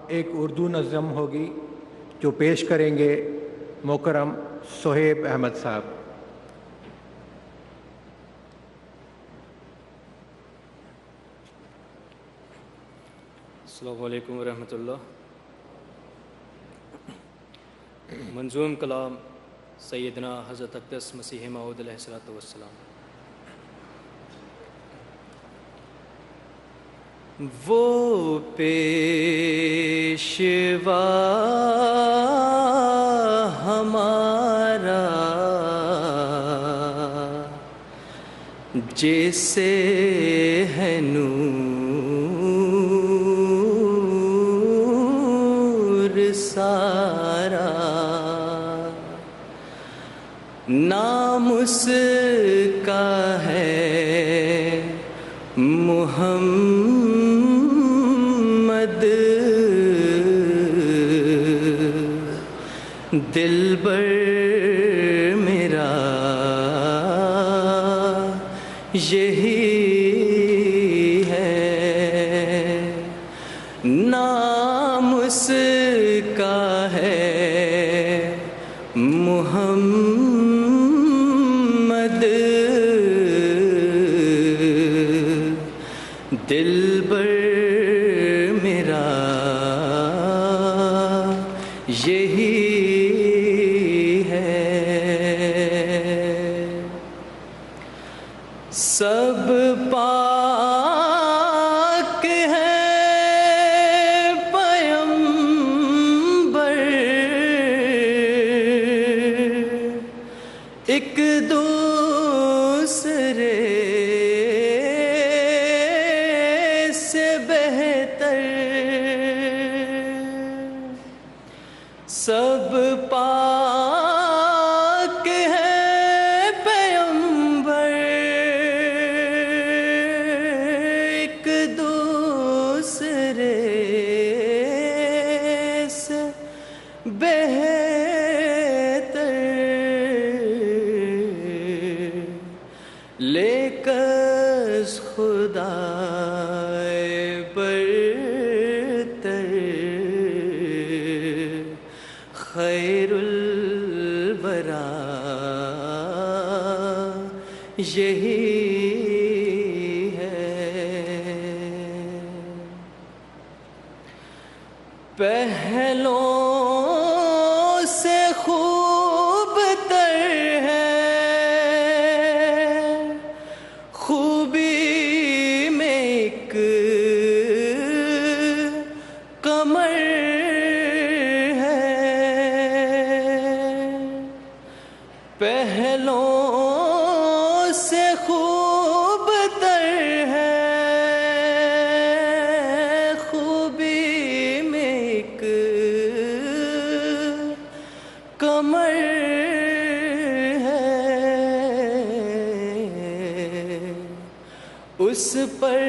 ایک اردو نظم ہوگی جو پیش کریں گے محترم سہیب احمد صاحب۔ السلام علیکم ورحمۃ اللہ۔ منظوم کلام سیدنا حضرت اقدس مسیح موعود علیہ الصلوۃ والسلام۔ وہ پیشوا ہمارا جیسے ہے نور سارا، نام اس کا ہے محمد، دلبر میرا یہی ہے، نام اس کا ہے محمد، دلبر میرا یہی ہے۔ سب پاک ہیں پیمبر، ایک دوسرے سے بہتر، سب پاک ہیں پیمبر، ایک دوسرے سے بہتر، لیکن خدا برتر، خیر الورا یہی ہے۔ پہلوں سے خوب تر ہے، خوبی میں ایک کمر ہے، پہلوں سے خوب تر ہے، خوبی میں ایک کمر ہے، اس پر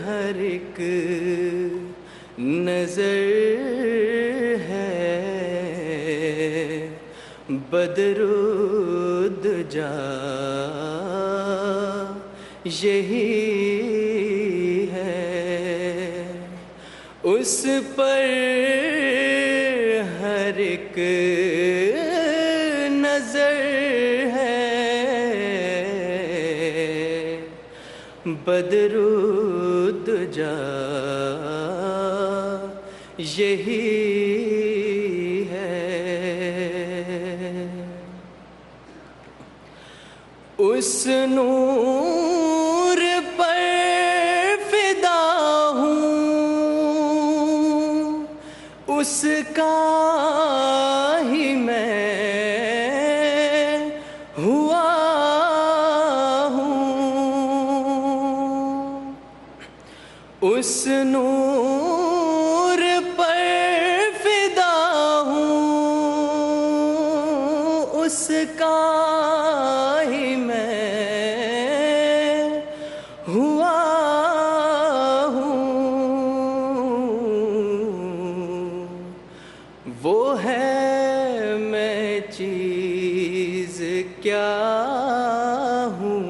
ہر ایک نظر ہے، بدر الدجا یہی ہے، اس پر ہر ایک نظر ہے، بدر الدجا یہی ہے۔ اس نور پر فدا ہوں، اس کا ہی میں ہوا ہوں، اس نور پر فدا ہوں، اس کا ہی میں ہوا ہوں، وہ ہے میں چیز کیا ہوں،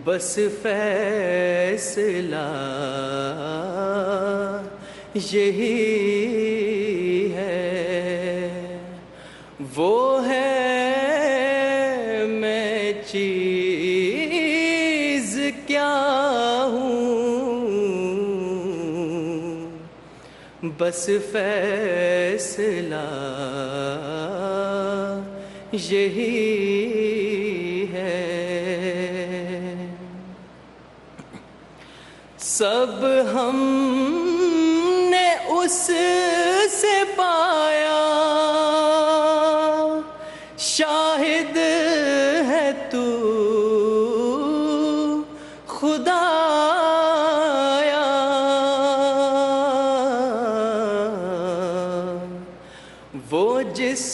بس فیصلہ یہی ہے، وہ ہے میں چیز کیا ہوں، بس فیصلہ یہی ہے۔ سب ہم نے اس سے پایا، شاہد ہے تو خدایا، وہ جس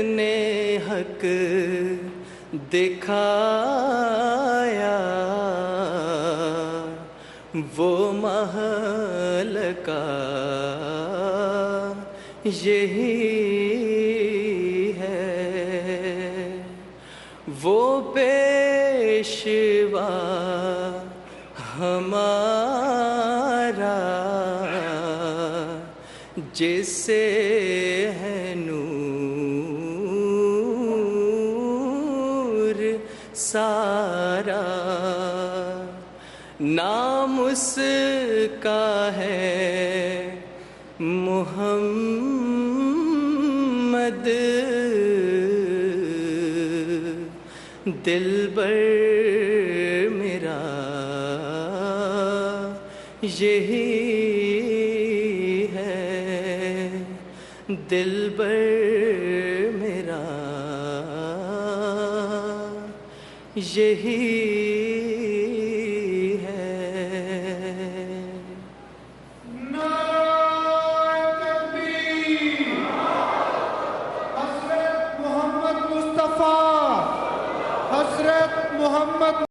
نے حق دکھایا، وہ محل کا یہی ہے، وہ پیشوا ہمارا جس سے ہے نور سارا، نام اس کا ہے محمد، دلبر میرا یہی ہے، دلبر میرا یہی ہے۔ حضرت محمد